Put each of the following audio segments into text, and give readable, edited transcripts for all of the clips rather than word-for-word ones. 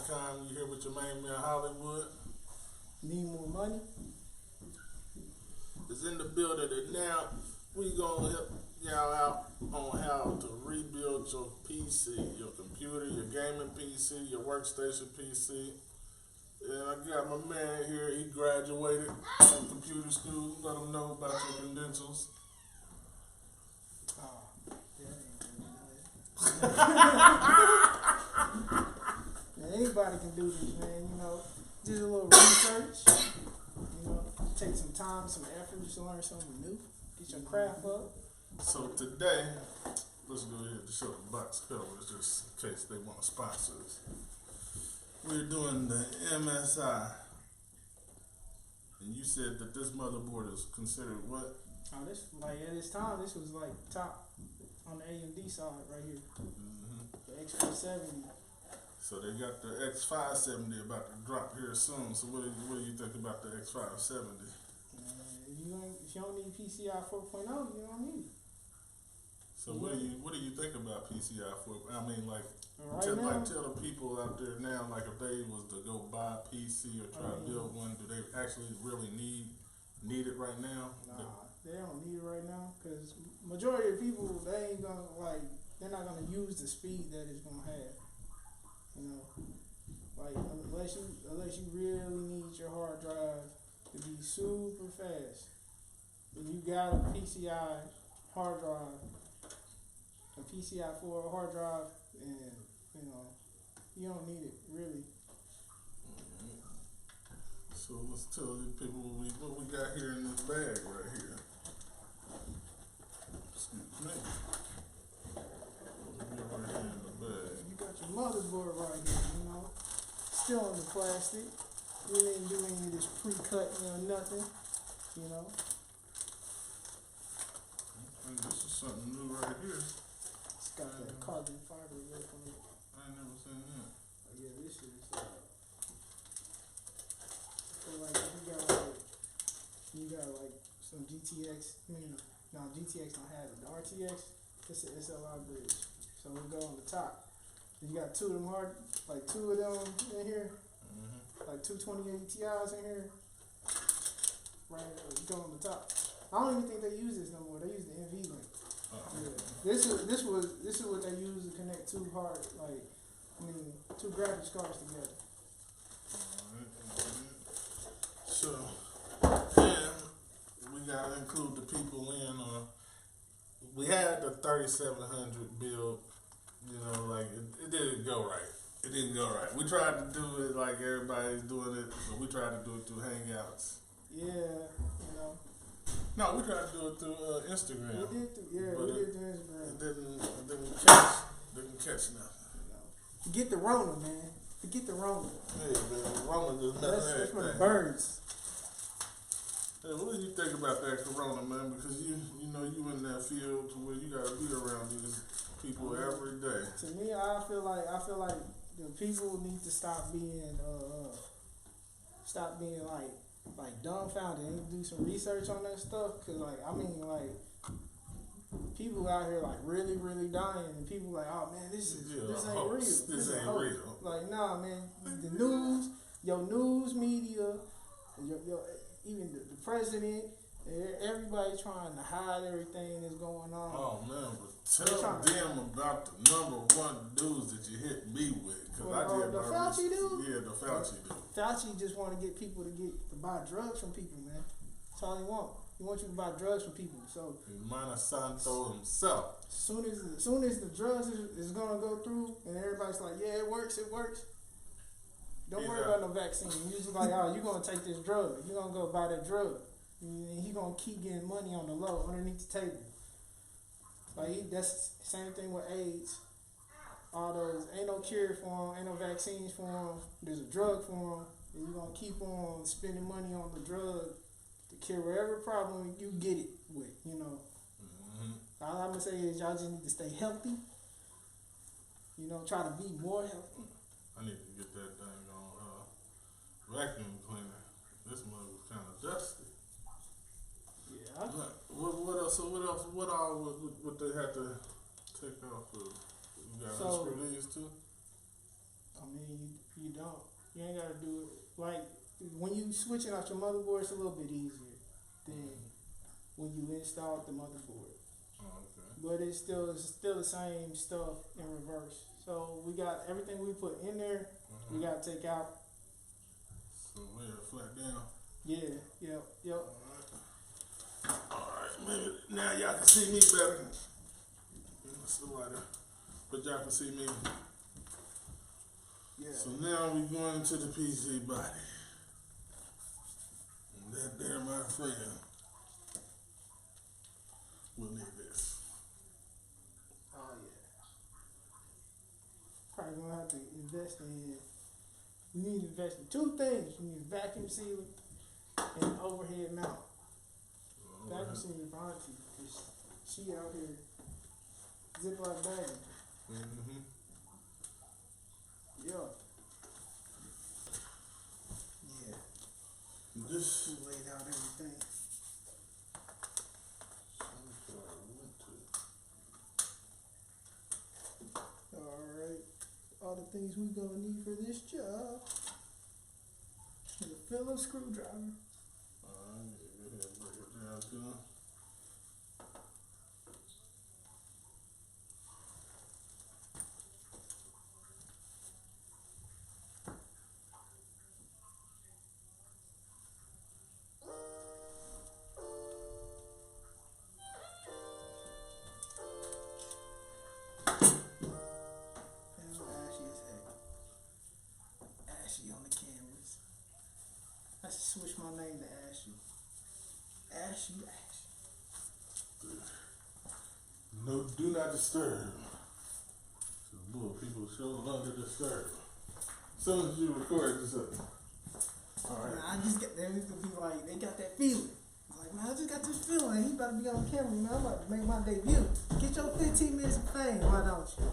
HWLRADIO.COM. You here with your main man Hollywood. Need more money? Is in the building, and now we gonna help y'all out on how to rebuild your PC, your computer, your gaming PC, your workstation PC. And I got my man here. He graduated from computer school. Let him know about your credentials. Oh, yeah, man, anybody can do this, man. You know, just a little research. You know, take some time, some effort to learn something new. Get your craft up. So today, let's go ahead and show the box covers just in case they want to sponsor us. We're doing the MSI, and you said that this motherboard is considered what? Oh, this like at this time, this was like top on the AMD side right here. The X470. So they got the X570 about to drop here soon. So what do you think about the X570? If you don't need PCI 4.0, you don't need it. So what do you think about PCI 4? I mean, like, right tell the people out there now, like, if they was to go buy a PC or try to build one, do they actually really need it right now? Nah, they don't need it right now because majority of people they're not gonna use the speed that it's gonna have. You know, like unless you really need your hard drive to be super fast, and you got a PCI hard drive, a PCI 4 hard drive, and you know you don't need it really. So let's tell the people what we got here in this bag right here. Excuse me. What we got right here in the bag? You got your motherboard right here, you know, still in the plastic. We didn't do any of this pre-cut, nothing, you know. And this is something new right here. It's got that carbon fiber look on it. I ain't never seen that. Yeah, this is, so like you got like some GTX, GTX don't have it. The RTX, it's a SLI bridge. So we'll go on the top. You got two of them in here, like two 2080 Ti's in here. Right, go on the top. I don't even think they use this no more. They use the NV link. Yeah. This is what they use to connect two graphics cards together. So, yeah, we gotta include the people in. We had the 3700 build. You know, like it didn't go right. It didn't go right. We tried to do it like everybody's doing it, but we tried to do it through Hangouts. Yeah, you know. No, we tried to do it through Instagram. We did through Instagram. It didn't catch nothing. Forget the Rona, man. Forget the Rona. Yeah, man, Rona just That's for the birds. Hey, what do you think about that Corona, man? Because you know you in that field to where you gotta be around these people every day. To me, I feel like the people need to stop being like dumbfounded and do some research on that stuff. Cause people out here like really, really dying, and people like, oh man, this ain't real. This ain't real. Like, nah, man, the news, your news media, even the president, everybody trying to hide everything that's going on. Oh man, but tell them about the number one news that you hit me with. The Fauci dude? Yeah, the Fauci dude. Fauci just want to get people to buy drugs from people, man. That's all he want. He wants you to buy drugs from people. So Monsanto himself. Soon as the drugs is gonna go through, and everybody's like, yeah, it works. Don't worry about no vaccine. You just like, oh, you're gonna take this drug. You're gonna go buy that drug. And he gonna keep getting money on the low underneath the table. Like that's the same thing with AIDS. All those ain't no cure for them, ain't no vaccines for them. There's a drug for them, and you're gonna keep on spending money on the drug to cure whatever problem you get it with. You know. All I'm gonna say is y'all just need to stay healthy. You know, try to be more healthy. I need to get that thing on vacuum cleaner. This mug was kind of dusty. Yeah. What else? So what all would they have to take off of? You got unscrew these too? I mean, You don't. You ain't gotta do it. Like, when you switch it out your motherboard, it's a little bit easier than when you install the motherboard. Oh, okay. But it's still the same stuff in reverse. So we got everything we put in there, we gotta take out. So we're flat down. Yeah, yep. Alright, maybe now y'all can see me better. It's the lighter. But y'all can see me. Yeah. So now we're going into the PC body. And that there, my friend, will need this. Oh yeah. Probably gonna have to invest in. We need to invest in two things. We need a vacuum sealer and an overhead mount. Vacuum sealer for auntie, 'cause she out here Ziploc bagging. Mm-hmm. Yeah. Yeah. This. We laid out everything. Alright. All the things we gonna need for this job. And a Phillips screwdriver. Alright, go ahead and break it down to them. Ashy as heck. Ashy on the cameras. I should switch my name to Ashy. Ashy. No, do not disturb. So, boy, people show love to disturb. As soon as you record this up. Alright. I just got them to be like, they got that feeling. Like, man, I just got this feeling. He about to be on camera, man. I'm about to make my debut. Get your 15 minutes of fame, why don't you?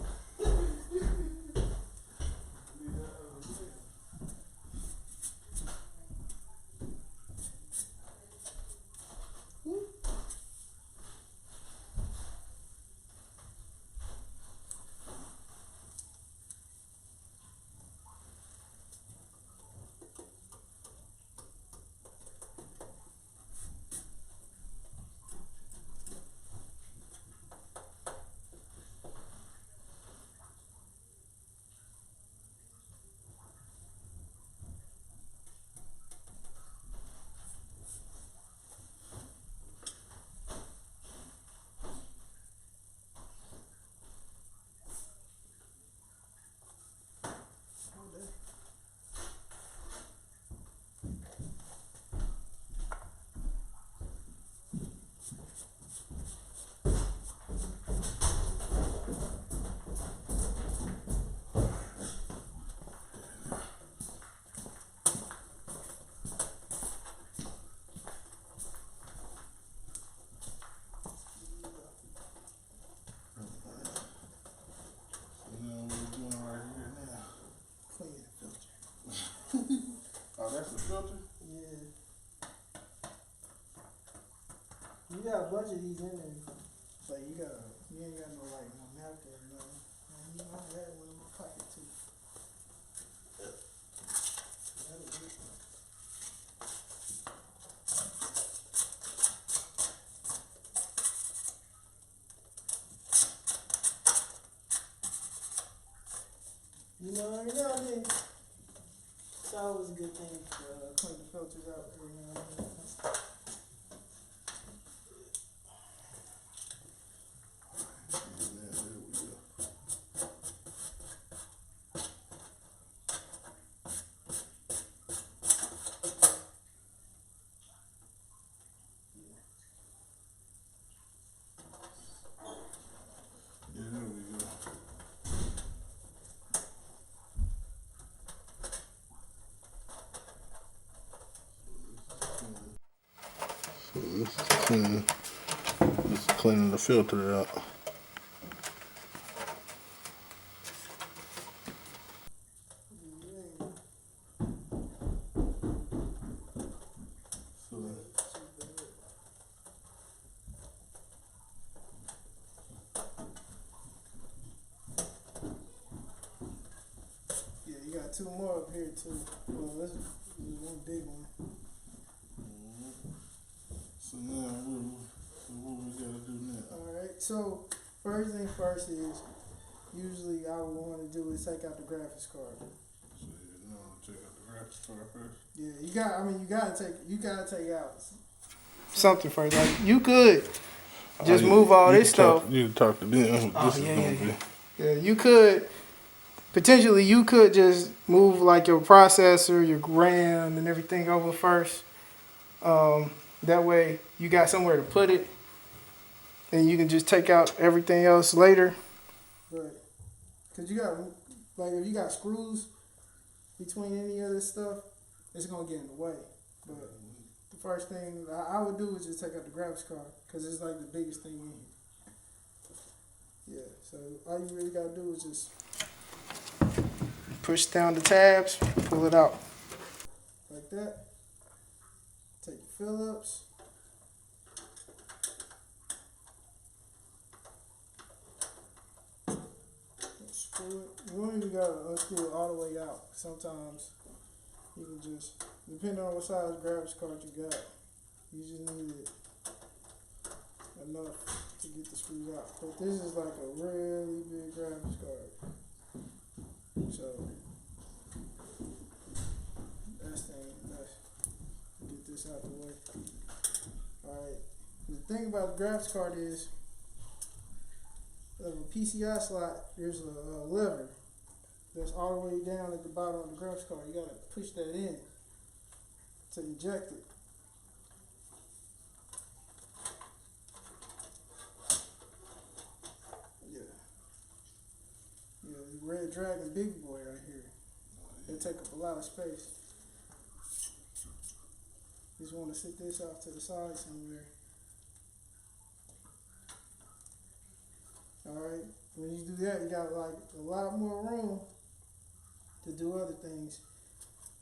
Oh, that's the filter? Yeah. You got a bunch of these in there. Like you ain't got no like no napkin or nothing. Man, you know, I had one in my pocket too. That'll do. You know, every now and then, it's always a good thing to clean the filters out every now and then. Yeah, there we go. Yeah, there we go. So this is cleaning. This is cleaning the filter out. Yeah, you got two more up here too. Well, this is one big one. So now, what we gotta do now? Alright, so first thing first is, usually I would want to do is take out the graphics card. So check out the graphics card first. Yeah, you gotta take out something first. Like you could just move all this stuff. You can talk to them. Oh, yeah, you could potentially just move like your processor, your RAM, and everything over first. That way you got somewhere to put it, and you can just take out everything else later. But cause you got like if you got screws between any of this stuff, it's gonna get in the way. But the first thing I would do is just take out the graphics card, cause it's like the biggest thing in here. Yeah, so all you really gotta do is just push down the tabs, pull it out like that. Take your Phillips. Screw it. You don't even gotta unscrew it all the way out. Sometimes you can just, depending on what size graphics card you got, you just need it enough to get the screws out. But this is like a really big graphics card. So let's get this out the way. Alright. The thing about the graphics card is a PCI slot, there's a lever that's all the way down at the bottom of the graphics card. You gotta push that in to eject it. Yeah, the Red Dragon big boy right here. They take up a lot of space. Just want to sit this off to the side somewhere. Alright, when you do that, you got like a lot more room to do other things.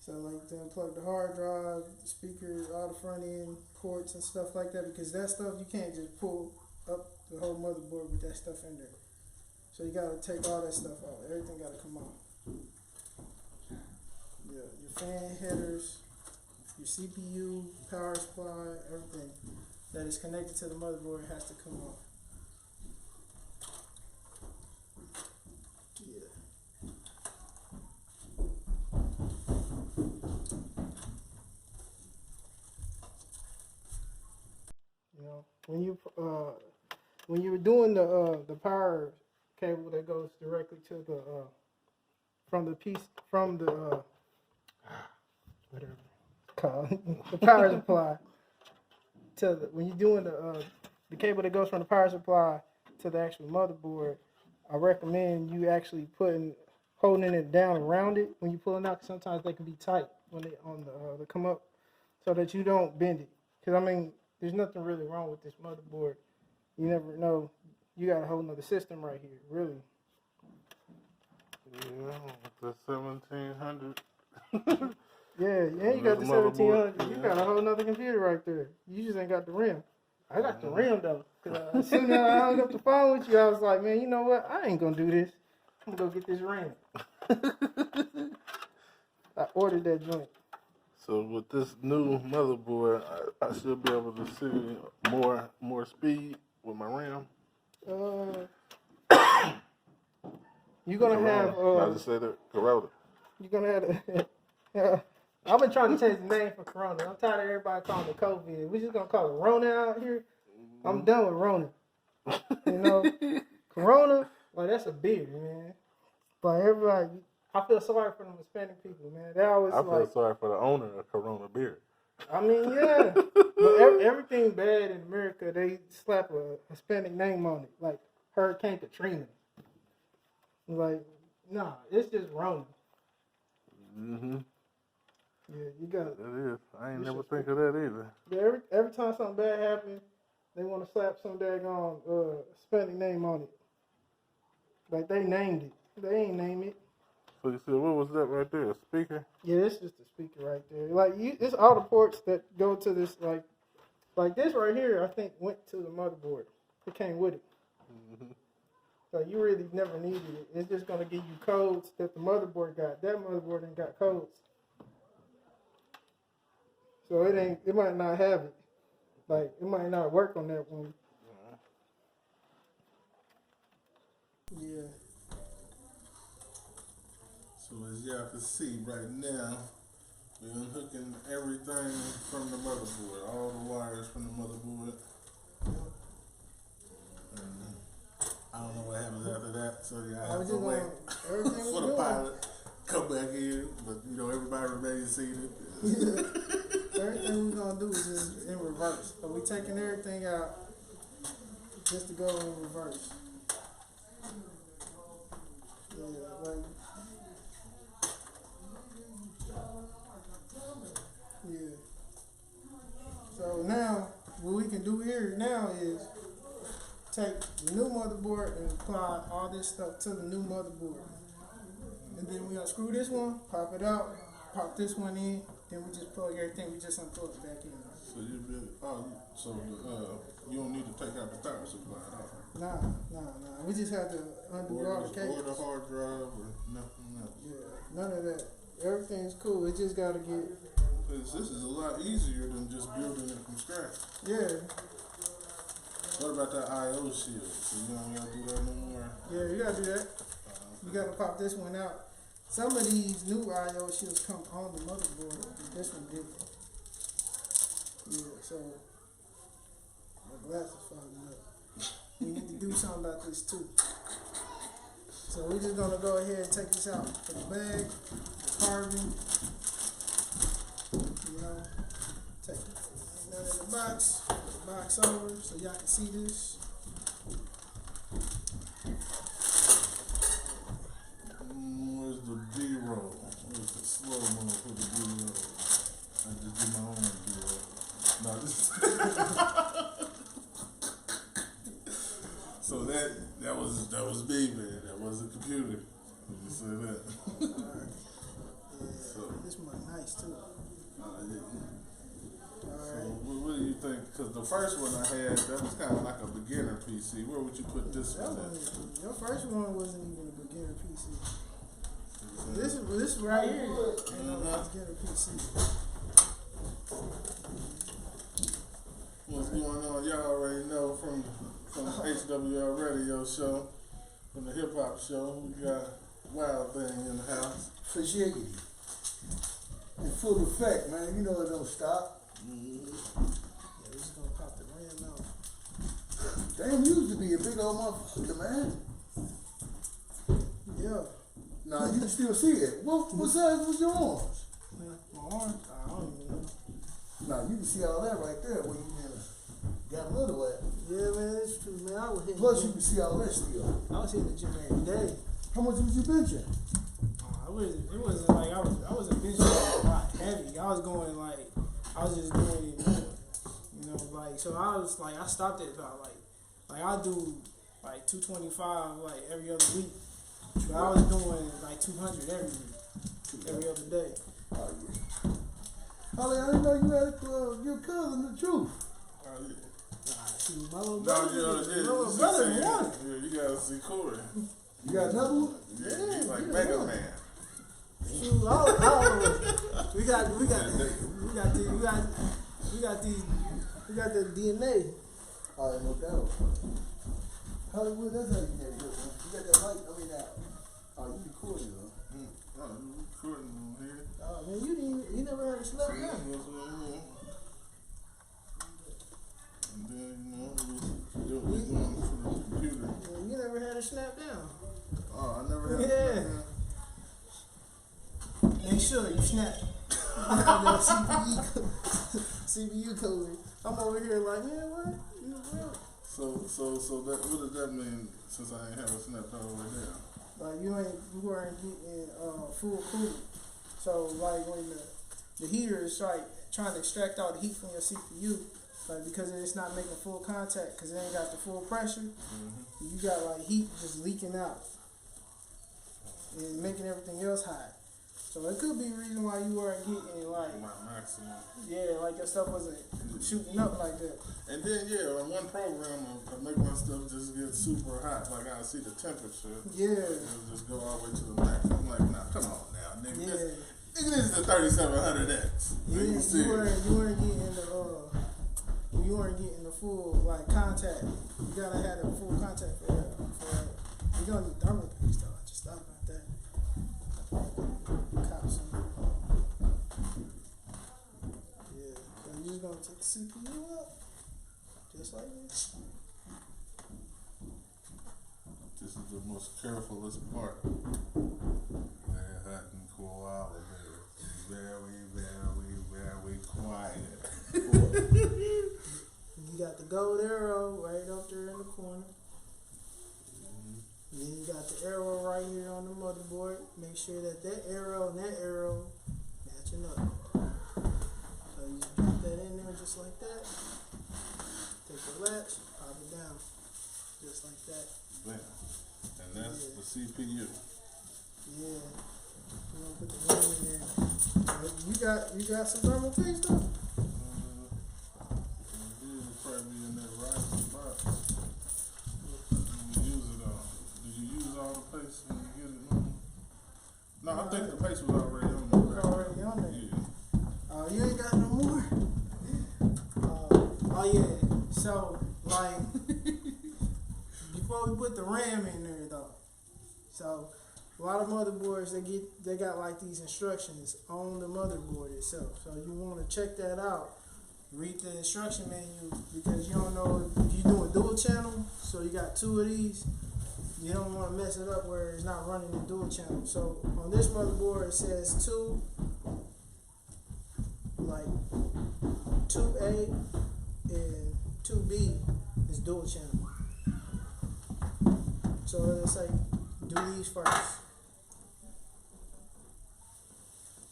So like to unplug the hard drive, speakers, all the front end ports and stuff like that, because that stuff you can't just pull up the whole motherboard with that stuff in there. So you gotta take all that stuff out. Everything gotta come out. Yeah, your fan headers, your CPU, power supply, everything that is connected to the motherboard has to come off. When you were doing the power cable that goes directly to the whatever it's called the power supply to when you're doing the cable that goes from the power supply to the actual motherboard, I recommend you actually holding it down around it when you're pulling out. 'Cause sometimes they can be tight when they they come up, so that you don't bend it. Because I mean, there's nothing really wrong with this motherboard. You never know. You got a whole nother system right here, really. Yeah, the 1700. Yeah, you got the 1700. Yeah. You got a whole nother computer right there. You just ain't got the RAM. I got the RAM though. Cause as soon as I hung up the phone with you, I was like, man, you know what? I ain't gonna do this. I'm gonna go get this RAM. I ordered that joint. So with this new motherboard, I should be able to see more speed with my RAM. You're gonna have. I just said it, Corona. You're gonna have. I've been trying to change the name for Corona. I'm tired of everybody calling it COVID. We're just gonna call it Rona out here. I'm done with Rona. You know, Corona, like that's a beer, man. Like everybody, I feel sorry for them Hispanic people, man. They always I feel sorry for the owner of Corona beer. I mean, yeah, but everything bad in America, they slap a Hispanic name on it, like Hurricane Katrina. Like, nah, it's just Rona. Mhm. Yeah, you got it. It is. I ain't never think of that either. Yeah, every time something bad happens, they want to slap some daggone Hispanic name on it. Like they named it. They ain't name it. So you said, what was that right there? A speaker? Yeah, it's just a speaker right there. Like it's all the ports that go to this. Like this right here, I think went to the motherboard. It came with it. Mm-hmm. So you really never needed it. It's just gonna give you codes that the motherboard got. That motherboard ain't got codes. So it might not have it. Like, it might not work on that one. Yeah. So as y'all can see right now, we're unhooking everything from the motherboard, all the wires from the motherboard. And I don't know what happens after that, so y'all have to wait for the pilot come back in. But you know, everybody remains seated. Everything we're gonna do is just in reverse. So we taking everything out just to go in reverse. Yeah, like, yeah. So now, what we can do here now is take the new motherboard and apply all this stuff to the new motherboard. And then we unscrew this one, pop it out, pop this one in, then we just plug everything, we just unplug it back in. So you don't need to take out the power supply at all. Nah. We just have to undo all the cables. Or the hard drive or nothing else. Yeah, none of that. Everything's cool. It just gotta get. This is a lot easier than just building it from scratch. Yeah. What about that I/O shield? So you don't gotta do that no more. Yeah, you gotta do that. You gotta pop this one out. Some of these new I/O shields come on the motherboard. This one didn't. Yeah, so my glasses fogging up. We need to do something about this too. So we're just gonna go ahead and take this out for the bag, the carving. You know, take it out of the box over so y'all can see this. Where's the B-roll? Where's the slow mo for the B-roll? I just do my own B-roll. No, this. So that was me, man. That was a computer. You can say that. Alright. Yeah, So this one nice too. yeah. So Alright. what do you think? Because the first one I had, that was kind of like a beginner PC. Where would you put this That one one, at? your first one wasn't even a beginner PC. This right here ain't no beginner PC. What's going on? Y'all already know from HWL Radio Show, from the hip hop show. We got Wild Thing in the house. Appreciate you. In full effect, man. You know it don't stop. Yeah, this is gonna pop the RAM out. Damn, you used to be a big old motherfucker, man. Yeah. Nah, you can still see it. What size was your arms? My arms? I don't even know. Nah, you can see all that right there where you got little at. Yeah, man, it's true, man. I was hitting. Plus, you can see all that still. I was hitting the gym every day. How much was you benching? It wasn't like I wasn't benching a lot heavy. I was going like I was just doing it more. You know, like so I was like I stopped at about like I do like 225 like every other week. But I was doing like 200 every week, every other day. Oh, yeah. Holly, I didn't know you had your cousin, the truth. Oh, yeah. See, my little No, brother, you know, my little brother won. Yeah, you gotta see Corey. You got another one? Yeah, he's like yeah, Mega yeah. Man. Shoot, we got the DNA. Oh, no doubt. Hollywood, that's how you get it, man. You got that light, I mean, oh, you recording, though. Oh, you recording on here? Oh man, you never had a slap Yeah, down. that's what I mean. And then, you know, we do what we doing for the computer. Yeah, you never had a snap down. Oh, I never had Yeah. that. Make sure you snap. CPU code. I'm over here like, man, what? You real? So that what does that mean? Since I ain't have a snap all the way down. Like you weren't getting full cooling. So like when the heater is like trying to extract all the heat from your CPU, like because it's not making full contact because it ain't got the full pressure, you got like heat just leaking out and making everything else hot. So it could be a reason why you weren't getting like, My maximum. yeah, like your stuff wasn't shooting up like that. And then on one program, I make my stuff just get super hot. Like I see the temperature. Yeah. It'll just go all the way to the max. I'm like, nah, come on now, nigga. Yeah. This is the 3700X. You weren't getting the full like contact. You gotta have the full contact for that. You gonna need thermal paste though. I just thought about that. Cop some. Yeah. So you just gonna take the CPU up, just like this. This is the most carefulest part. Very hot and cool out of there. Very, very, very quiet. You got the gold arrow right up there in the corner. And then you got the arrow right here on the motherboard. Make sure that arrow and that arrow matching up. So you just drop that in there just like that. Take the latch, pop it down. Just like that. Bam. And that's the CPU. Yeah. We're gonna put the RAM in there. You got some thermal paste though? It'll probably be in that Ryzen box. You use it all. Did you use all the paste when you get it? No, I think the paste was already on there. It was already on there. Yeah. Oh, you ain't got no more? Oh yeah. So, like, before we put the RAM in there though. So, a lot of motherboards, they got like these instructions on the motherboard itself. So you want to check that out. Read the instruction manual because you don't know if you're doing dual channel. So you got two of these. You don't want to mess it up where it's not running in dual channel. So on this motherboard it says 2A and 2B is dual channel. So let's say do these first.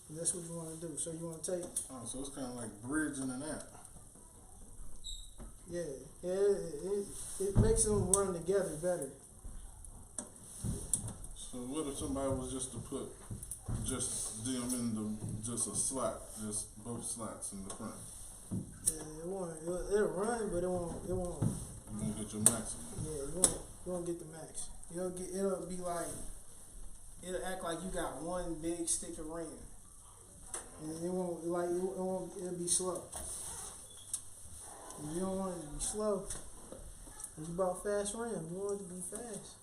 And that's what you want to do. So you want to take. Oh, so it's kind of like bridging an app. Yeah, it makes them run together better. So what if somebody was just to put just them in just a slot, just both slots in the front? Yeah, it'll run, but it won't. You won't get your maximum. Yeah, you won't get the max. It'll be like, it'll act like you got one big stick of RAM. And it'll be slow. You don't want it to be slow. It's about fast RAM. You want it to be fast.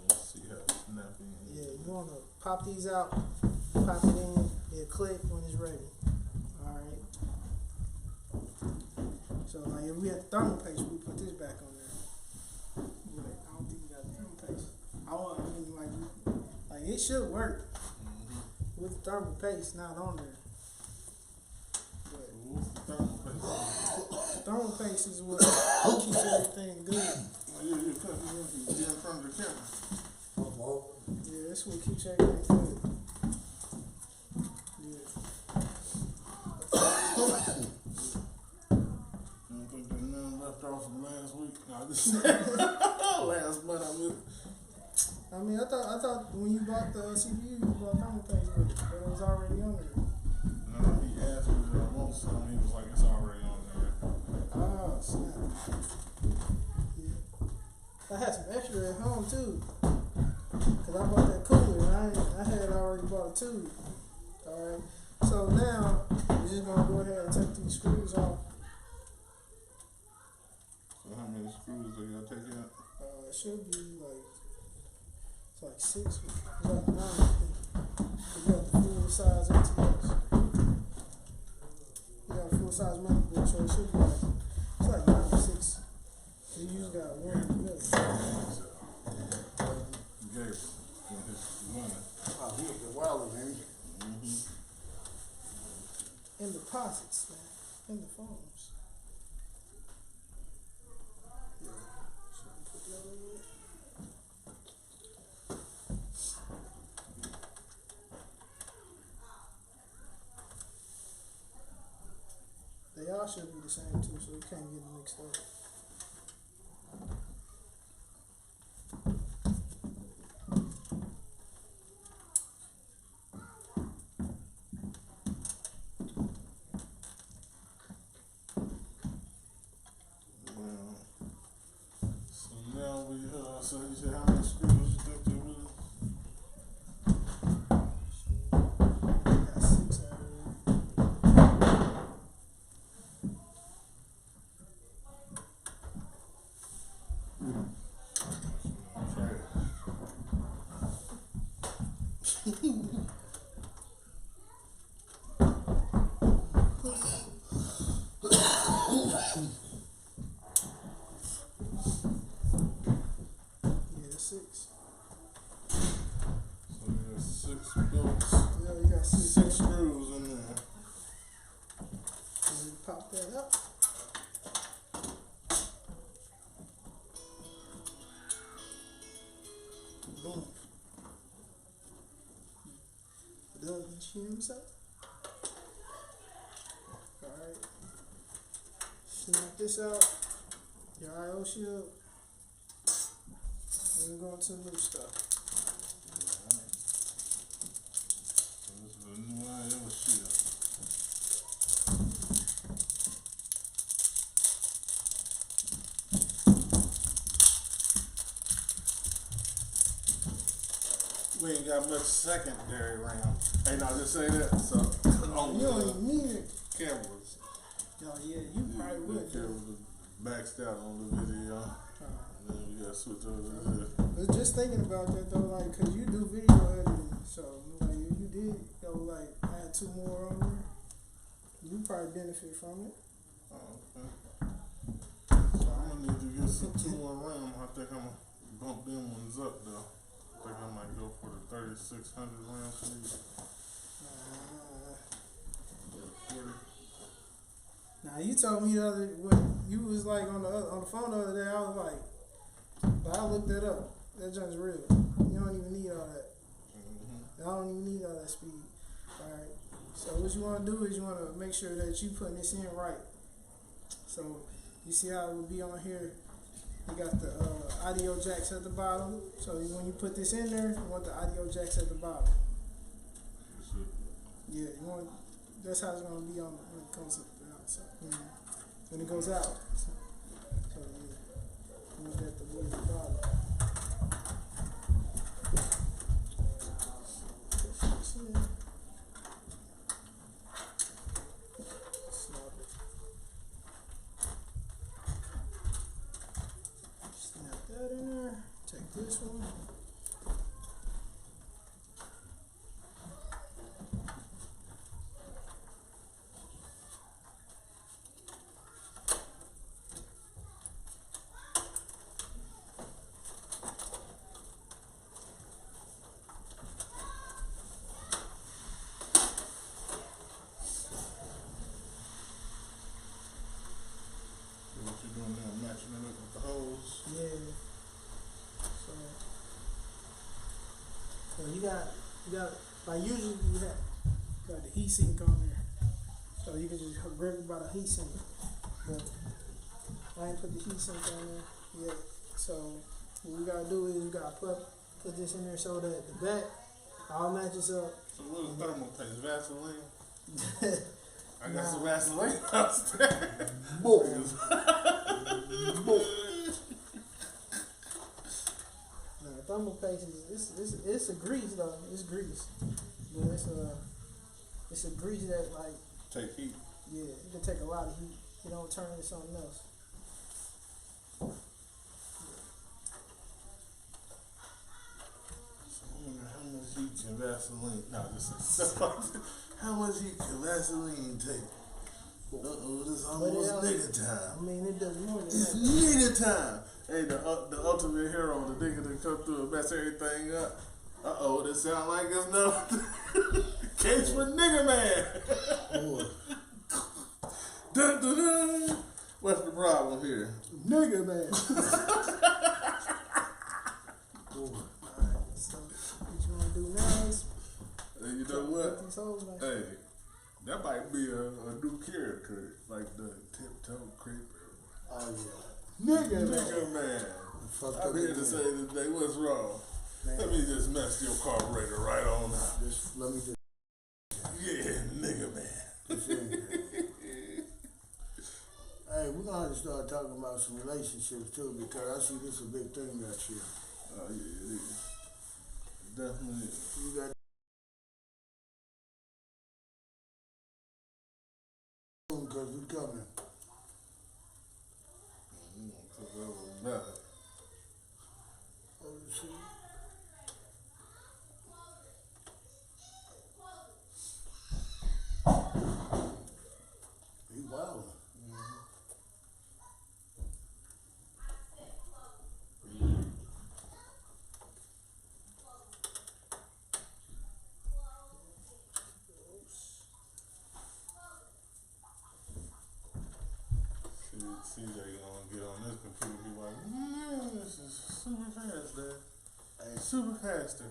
Let's see how snappy. Yeah, you want to pop these out, pop it in, it'll click when it's ready. Alright. So like if we had thermal paste, we put this back on there. But I don't think you got thermal paste. Like it should work with the thermal paste not on there. But thermal paste is what keeps everything good. Yeah, you cut it in front of the camera. Yeah, that's what keeps everything good. Yeah. You don't think there's nothing left off from last week? No, this last month I mean, I thought when you bought the CPU, you bought thermal paste with it, but it was already on there. No, he asked me if I want some. He was like, it's already on there. Oh, snap. Yeah. I had some extra at home too. Cause I bought that cooler and I had already bought a tube. Alright. So now we're just gonna go ahead and take these screws off. So how many screws do you gotta take out? It should be like, it's like 6. It's like 9, I think. You got the full size MTX. You got a full size motherboard, so it should be like, it's like 9 or 6. You just got one in the middle. Gabriel, when his money. Oh, he was the wallet, man. And deposits, man. And the phones. Yeah. So put that over there. They all should be the same too, so you can't get them mixed up. So you said how many screws you think there really? Got 6 out of Yeah, 6. So there's 6 bolts, Yeah, you got 6. 6 screws in there. And you pop that up. Boom. The other machines up. Alright. Snap this out. Your IO shield. And we're going to the new stuff. Alright. So this is a new IO shield. We ain't got much secondary RAM. Hey, no, just say that. So on You don't even need it. cameras, Oh yeah, you probably the would. cameras are maxed out on the video. And then we gotta switch over to this. I was just thinking about that though, like, cause you do video editing, so like if you did go like add 2 more on there, you probably benefit from it. Oh, okay. So I'm gonna need to get some 2 more RAM. I think I'm gonna bump them ones up though. I think I might go for the 3600 RAM sleeve. Now you told me the other when you was like on the phone the other day, I was like, but I looked that up. That junk's real. You don't even need all that. Mm-hmm. I don't even need all that speed. Alright. So what you wanna do is you wanna make sure that you putting this in right. So you see how it would be on here. You got the audio jacks at the bottom. So when you put this in there, you want the audio jacks at the bottom. Yeah, you want. That's how it's gonna be on when it comes out. So, when it goes out. So yeah, you want that to be at the bottom. Snap it. Snap that in there. Take this one. What you doing now? Matching it up with the hose. Yeah. So you got like usually you got the heat sink on there. So you can just grab it by the heat sink. But I ain't put the heat sink on there yet. So what we gotta do is we gotta put this in there so that the back all matches up. So what is thermal paste? Vaseline? I got some Vaseline upstairs. Now, thermal paste is it's a grease though. It's grease, but it's a grease that like Take heat. yeah, it can take a lot of heat. You don't turn into something else. So I wonder how much heat can Vaseline? No, just how much heat can Vaseline take? This almost nigga I time. mean, it does more than It's that. nigga time. Hey, the ultimate hero, the nigga that come through and mess everything up. This sound like it's no case for nigga man. Dun, dun, dun. What's the problem here? Nigga man. Alright, so what you wanna do now is And you know what? put these holes back. Hey, that might be a new character, like the tiptoe creeper. Oh yeah. Nigga man. Nigga man. Fucked I'm up here to again. say today, what's wrong? Man. Let me just mess your carburetor right on out. Just let me just. Yeah, nigga man. Hey, we're gonna might have started talking about some relationships too, because I see this a big thing that year. Oh yeah, it is. Definitely is. You got because we coming. Cause that was better. Oh, you see? He wildin'. CJ gonna get on this computer and be like, man, this is super fast, Dad. Hey, Super faster.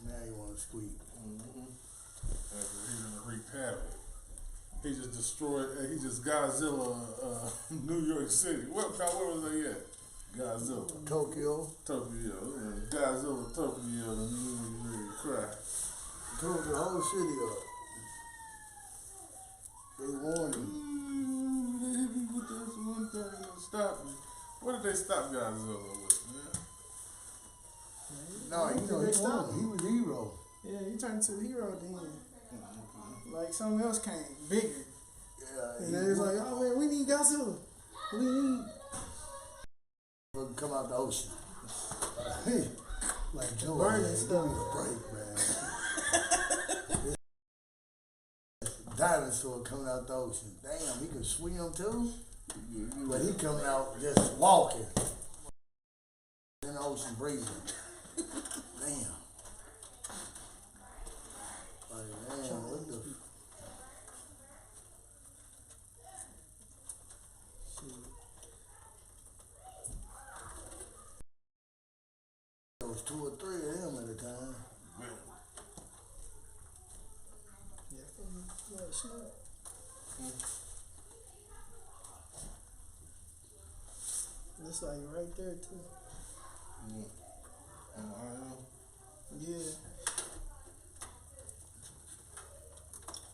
now you wanna squeak. After he done wreaked havoc. He just destroyed, he just Godzilla, New York City. Where was they at? Godzilla. Tokyo. Tokyo. Yeah. Godzilla, Tokyo, and you ready to cry. Tore the whole city up. They warned him. They hit me with this one thing to stop me. What did they stop Godzilla with, man? No, you know, he won. He was a hero. Yeah, he turned to a hero at the end. Like something else came, bigger. Yeah, And they was like, oh man, we need Godzilla. We need. Come out the ocean. Like Joe, Burning man, stuff. give me a break, man. Dinosaur coming out the ocean. Damn, he could swim too? But he coming out just walking. In the ocean breathing. Damn. Like, man, what the... There was 2 or 3 of them at a time. Yeah, snow. It's like right there too. Yeah.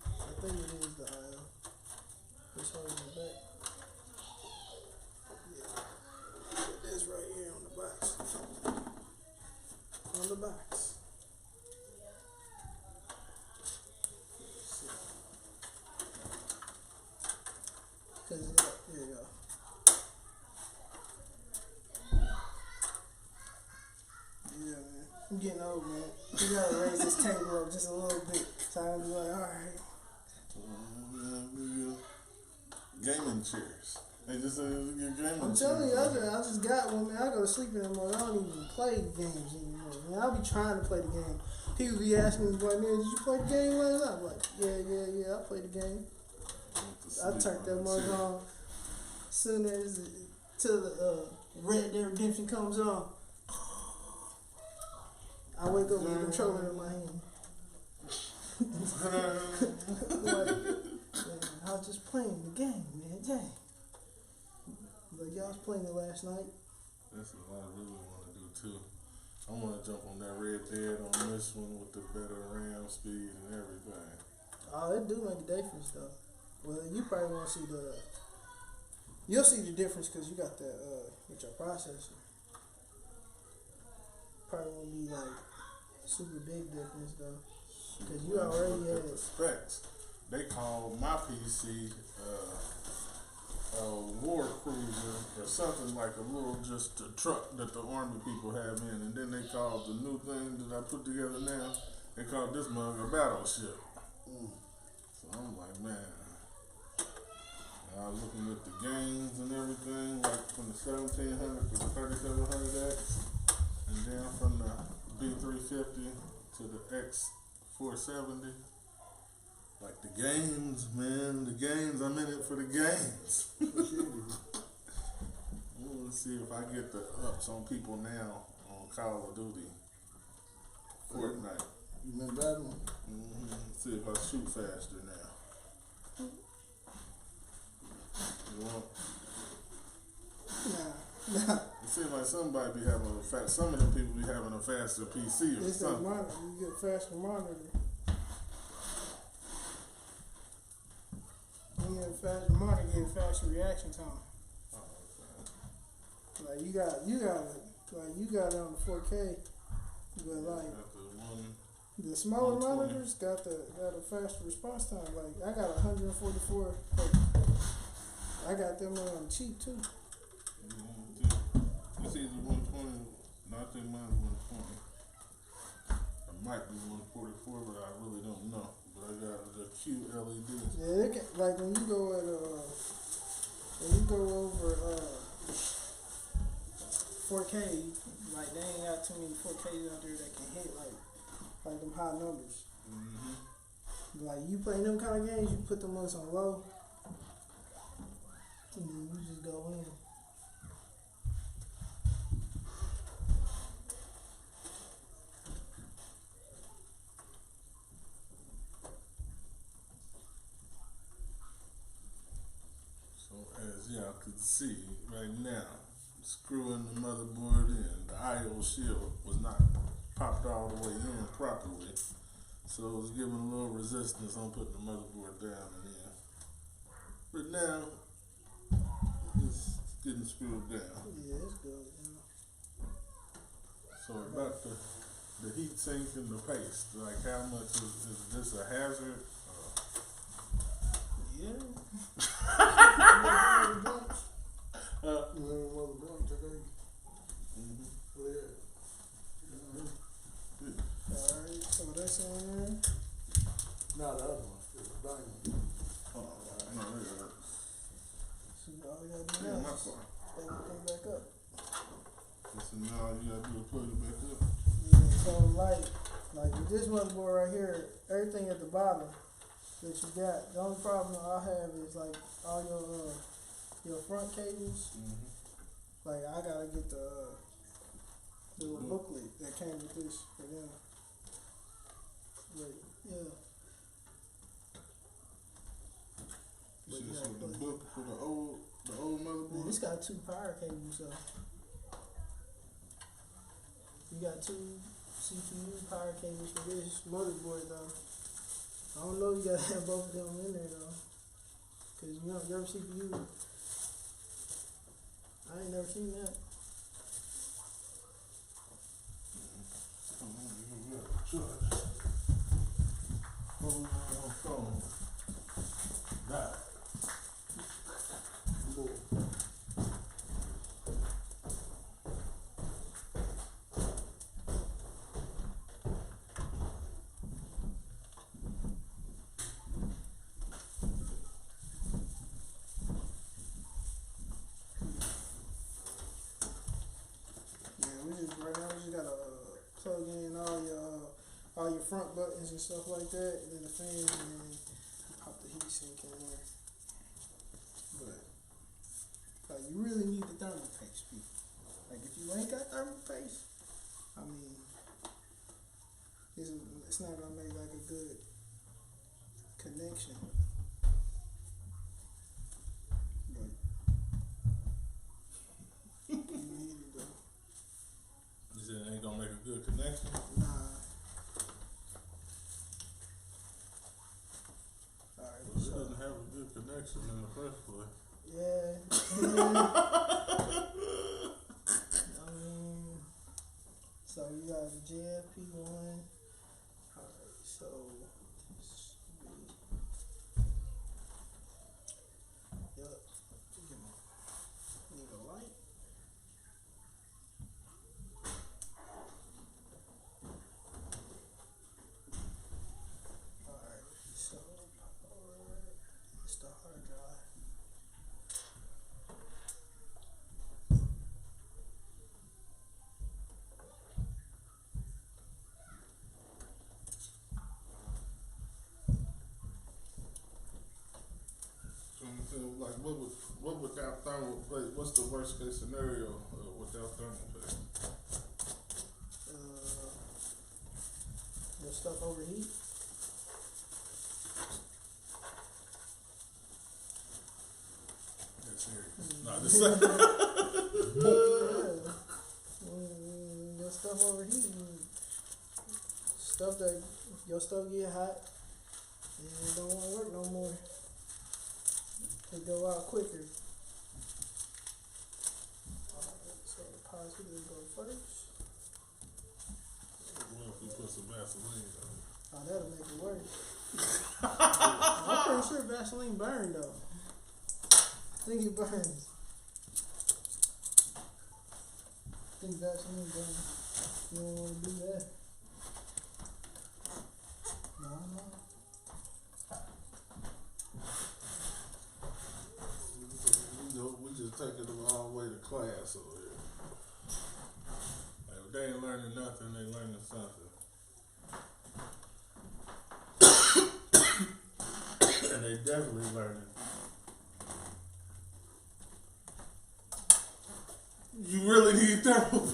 I think it is the aisle. This one in the back. Yeah. It is right here on the box. On the box. Cause here you go. Yeah, man. I'm getting old, man. You gotta raise this table up just a little bit. So I can be like, alright. Gaming chairs. They just said get gaming I'm chairs. telling you, I just got one, man. I go to sleep in them mode. I don't even play games anymore. Man, I'll be trying to play the game. People be asking me, like, man, did you play the game last night? I'm like, yeah, I played the game. I turned that mug on. Soon as till the Red Dead Redemption comes on, I wake up with the controller in my hand. Like, man, I was just playing the game, man. Dang. Like y'all was playing it last night. That's what I really want to do too. I want to jump on that Red Dead on this one with the better RAM speed and everything. Oh, it do make a difference though. Well, you probably won't see you'll see the difference because you got that with your processor. Probably won't be like super big difference though, because you already had the specs. They call my PC a war cruiser or something like a little just a truck that the army people have in, and then they call the new thing that I put together now. They call this mug a battleship. So I'm like, man. I was looking at the games and everything, like from the 1700 to the 3700X, and then from the B350 to the X470. Like the games, man, the games, I'm in it for the games. I want to see if I get the ups on people now on Call of Duty, Fortnite. You been battling? See if I shoot faster now. Well, nah. it seems like somebody be having some of them people be having a faster PC or It's that something. monitor. You get faster monitor. get faster reaction time. Oh, okay. Like you got it on the 4K, but like Got the one. the smaller 120. monitors got a faster response time. Like I got 144. I got them on cheap too. It's either 120. No, I think mine's 120. It might be 144, but I really don't know. But I got the QLED. Yeah, it can, like when you go over 4K, like they ain't got too many 4Ks out there that can hit like them high numbers. Mm-hmm. Like you play them kind of games, you put them on low, and then you just go in. So as y'all can see right now, screwing the motherboard in, the I/O shield was not popped all the way in properly. So it was giving a little resistance on putting the motherboard down and in. But now, it's getting screwed down. Yeah, it's good. So about the heat sink and the paste, like how much is this a hazard? Yeah. You ain't want to go today? Mm-hmm. Yeah. Alright, so that's in there. Not the other one, still diamond. Oh, no, there. So all we gotta do Yeah, now my is fault. plug everything back up. So now all you gotta do is plug it back up. Yeah, so like with this motherboard right here, everything at the bottom that you got, the only problem I have is like all your front cables. Mm-hmm. Like I gotta get the little booklet that came with this for them. But yeah. You But should you have gotta seen the plug book for the old Man, motherboard. this got 2 power cables though. You got 2 CPU power cables for this motherboard though. I don't know if you gotta have both of them in there though. Cause you know your CPU, I ain't never seen that. Hold on, phone. That. Right now we just gotta plug in all your front buttons and stuff like that, and then the fans, and then pop the heat sink in there. But like you really need the thermal paste, people. Like if you ain't got thermal paste, I mean, it's not gonna make like a good connection. But you need it though. You said it ain't gonna make a good connection? Nah. Alright, Well, it so doesn't have a good connection in the first place. yeah. I mean, so you got the JFP one. Alright, so this will be, yep. Need a light. Alright, so it's the hard drive. So like, what without thermal paste? What's the worst case scenario without thermal paste? Your stuff overheat. That's serious. No, this Yeah. Your stuff overheat. Stuff that your stuff get hot and it don't want to work no more. They go out quicker. Alright, so the positive go first. What if we put some Vaseline on it? Oh, that'll make it worse. I'm pretty sure Vaseline burned though. I think it burns. I think Vaseline burns. You don't want to do that. No. We just taking them all the way to class over here. Like, if they ain't learning nothing, they learning something. And they definitely learning. You really need thermal.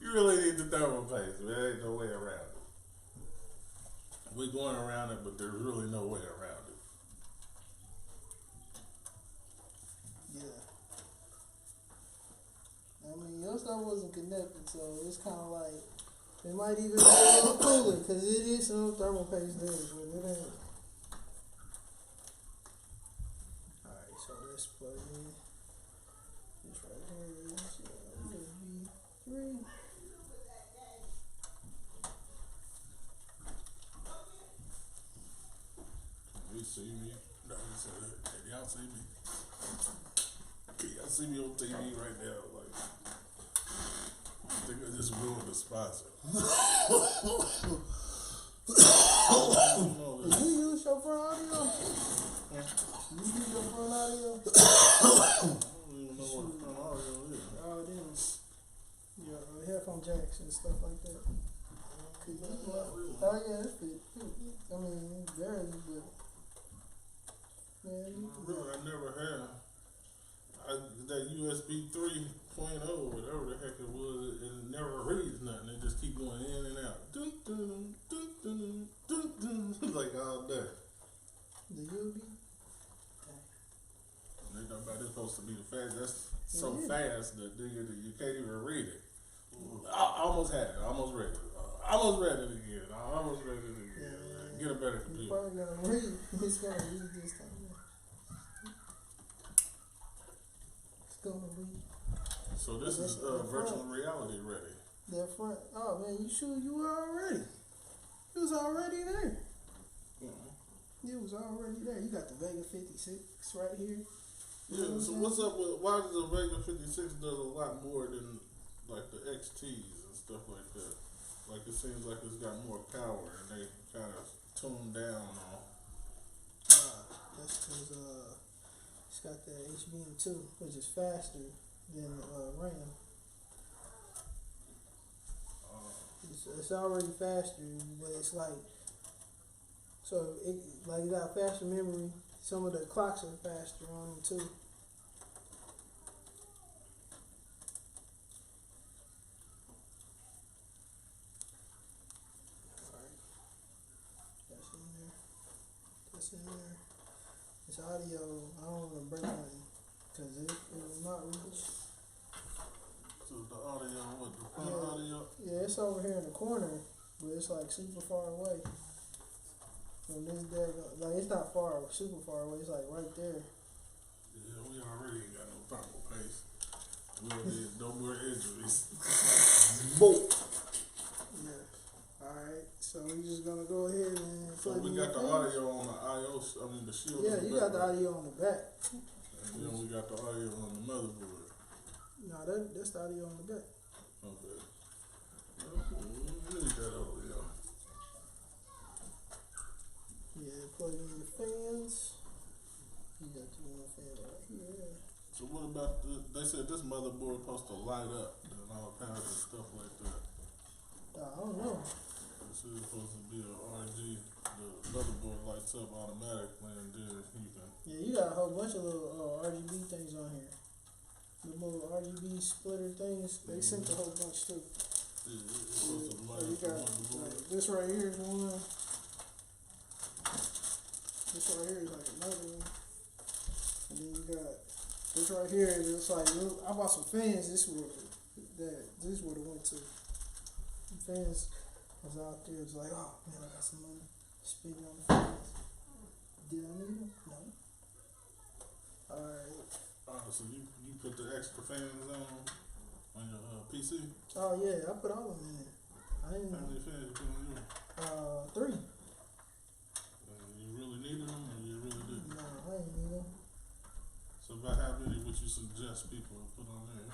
You really need the thermal paste. There ain't no way around it. We're going around it, but there's really no way around it. Yeah. I mean, your stuff wasn't connected, so it's kind of like it might even be a little cooler because it is some thermal paste there, but it ain't. Alright, so let's plug in this right here. USB 3. You see me? No, you said that. Can y'all see me? Can y'all see me on TV right now? Like, I think I just ruined the sponsor. Did you use your front audio? You use your front audio? I don't even know what the front audio is. Oh, it is. Your headphone jacks and stuff like that. Oh yeah, that's it. I mean, barely, but man, Really, I never had that USB 3.0, whatever the heck it was. It never reads nothing. It just keep going in and out. Dun, dun, dun, dun, dun, dun, like all day. the USB. They talking about it's supposed to be the fast. That's so fast that you can't even read it. I almost had it. I almost read it. I almost read it again. Yeah. Get a better You're computer. probably gonna read. It's gonna read this time. It's gonna read. So this is virtual reality ready. That front. Oh man, you sure you were already? It was already there. It was already there. You got the Vega 56 right here. Yeah, so what's up with, why does the Vega 56 does a lot more than like the XTs and stuff like that? Like it seems like it's got more power and they kind of tuned down on. That's because it's got that HBM2, which is faster than RAM. It's already faster, but it's like, so it like it got faster memory. Some of the clocks are faster on them too. Alright. That's in there. That's in there. It's audio. I don't want to break nothing because it will not reach. So the audio, what the front Yeah. audio? Yeah, it's over here in the corner, but it's like super far away from this deck. Like it's not far, super far away. It's like right there. Yeah, we already ain't got no thermal paste. We don't need no more injuries. Yeah. All right. So we just gonna go ahead and. So we got the audio on the iOS. I mean the shield. Yeah, on the you back, got the right? audio on the back. And then we got the audio on the motherboard. No, that's the audio on the back. Okay. We need that audio. Yeah, plug in the fans. You got the one fan right here. So what about they said this motherboard supposed to light up and all kinds of stuff like that. I don't know. This is supposed to be a RG. The motherboard lights up automatically and then you can. Yeah, you got a whole bunch of little RGB things on here. The little RGB splitter things, they sent a whole bunch too. It's supposed to light So you up the got motherboard. like, this right here is one. This right here is like another one. And then you got this right here. It's like I bought some fans. This is where it went to. The fans was out there. It's like, oh man, I got some money spending on the fans. Did I need them? No. Alright. So you put the extra fans on your PC? Oh yeah, I put all of them in there. I How didn't. many fans you put on yours? 3. You really needed them, or you really didn't? No, I didn't need them. So about how many would you suggest people put on there?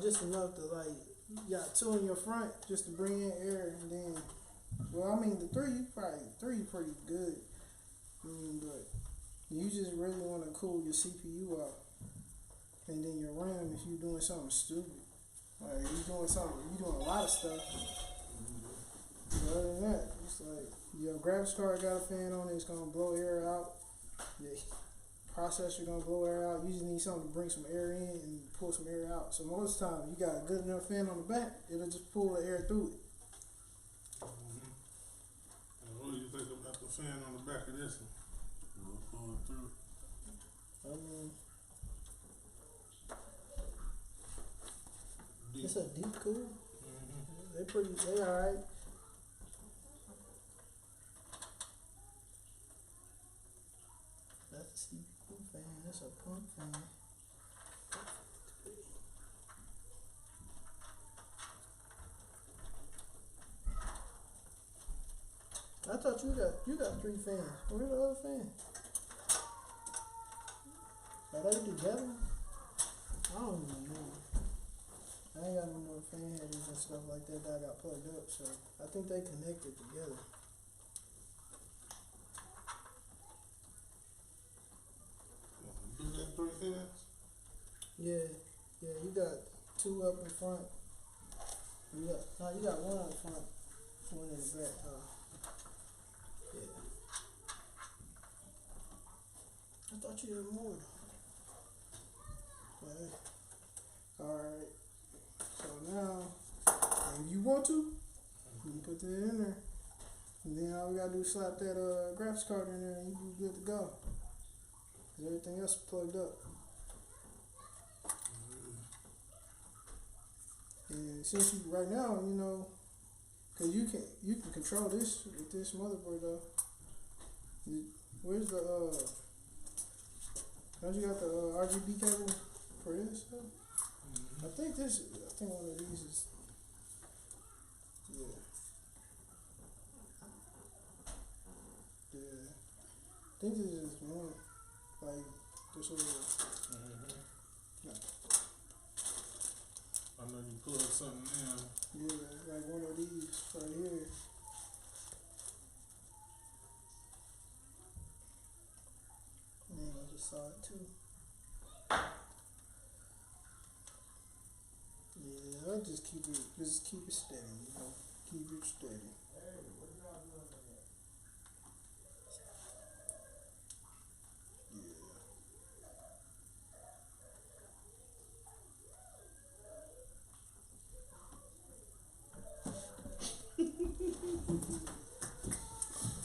Just enough to like, you got 2 in your front just to bring in air, and then, well, I mean the 3 pretty good. I mean, but you just really want to cool your CPU out, and then your RAM if you're doing something stupid. Like you doing a lot of stuff. But other than that, it's like your graphics card got a fan on it, it's gonna blow air out. The processor gonna blow air out. You just need something to bring some air in and pull some air out. So most of the time, you got a good enough fan on the back, it'll just pull the air through it. And what do you think about the fan on the back of this one? We'll pull it through. I mean, Deep. it's a deep cool. They alright. That's a CPU fan, that's a pump fan. I thought you got 3 fans. Where's the other fan? Are they together? I don't even know. I ain't got no more fan headers and stuff like that I got plugged up, so I think they connected together. Do that 3 fans? Yeah, you got 2 up in front. You got 1 up front, 1 in the back. Yeah. I thought you had more. Okay. Alright. So now, if you want to, you can put that in there. And then all we gotta do is slap that graphics card in there and you be good to go. 'Cause everything else is plugged up. And since you right now, you know, cause you can control this with this motherboard though. Where's the don't you got the RGB cable for this? I think one of these is, yeah. I think this is one, like this little. No. I know you plug something in. Yeah, like one of these right here. Man, I just saw it too. Yeah, I just keep it steady, you know. Keep it steady.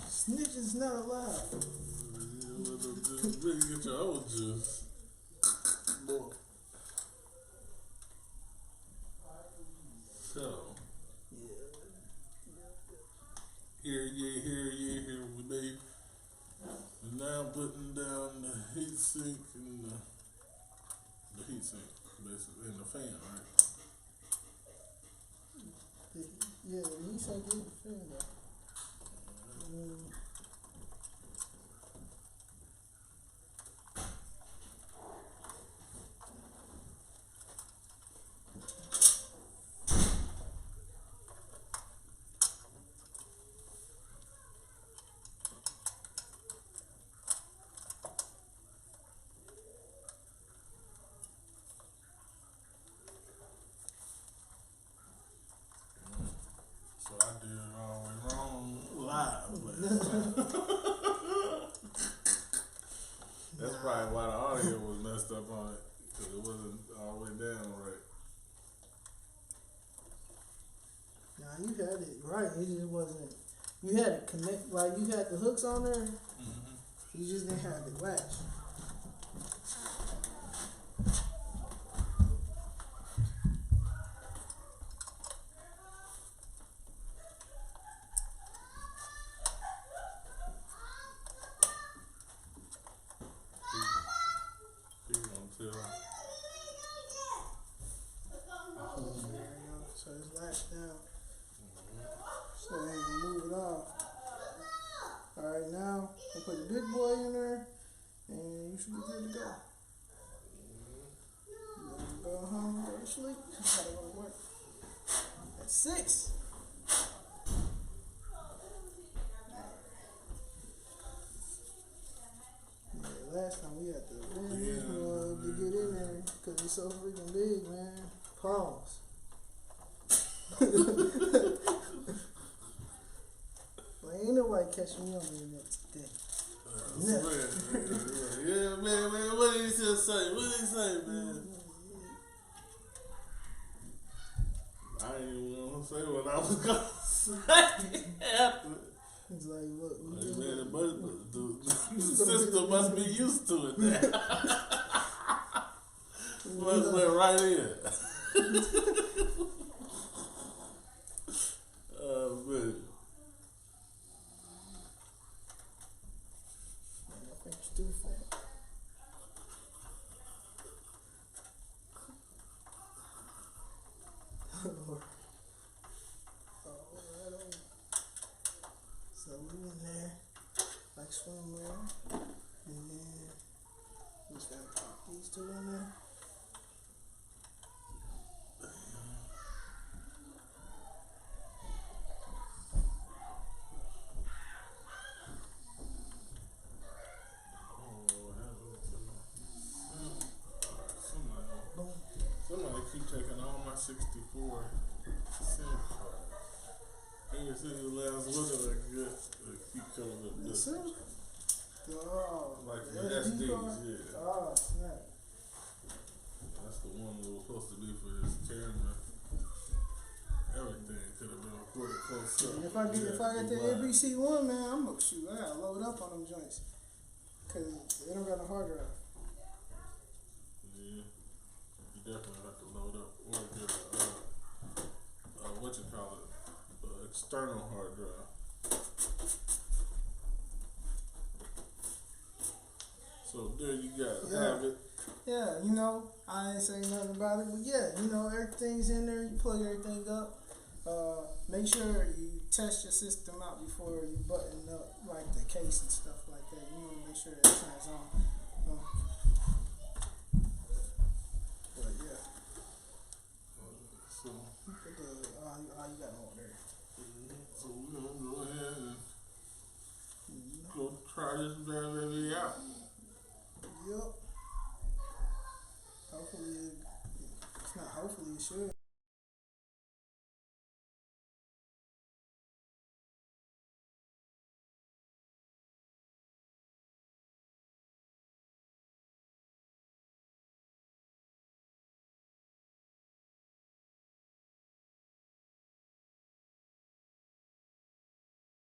Snitch is not allowed. Really get your old juice. Look, So, Yeah. here we made. We're now putting down the heat sink and the heat sink, basically, and the fan, right? Yeah, at least I get the fan though. So I did it all the way wrong live last time. That's probably why the audio was messed up on it, because it wasn't all the way down right. Nah, you had it right. It just wasn't. You had it connect, like you had the hooks on there. You just didn't have the latch. and put the big boy in there, and you should be good to go. Go home, go to sleep. Gotta go to work at 6. Yeah, last time we had to bend this mug to get in there because it's so freaking big, man. Pause. But ain't nobody catching me on the internet today. Yeah, man, what did he just say? What did he say, man? I ain't even gonna say what I was gonna say after. It's like, look, Like, man, the system must be used to it now. Must went right in. Man. I think it's too fat. So we in there, like swimwear, and then we just gotta pop these two in there. Somebody keep taking all my 64 SIM cards. Ever since the last one that I got, they keep coming up The with SIM? Oh, like the the SD SDs, card? yeah. Oh, snap. That's the one that was supposed to be for his camera. Everything could have been recorded close up. If I get the ABC one, man, I'm gonna shoot. I gotta load up on them joints, cause they don't got a hard drive. Yeah, you definitely have to load up or get a what you call it, external hard drive. So there you got have it. Yeah, you know, I ain't saying nothing about it, but yeah, you know, everything's in there. You plug everything up. Make sure you test your system out before you button up like the case and stuff like that. You want to make sure everything's on. But yeah, So put the all you got on there. so we're gonna go ahead and go try this bad baby out. Yep. Hopefully, it's not. Hopefully, it should.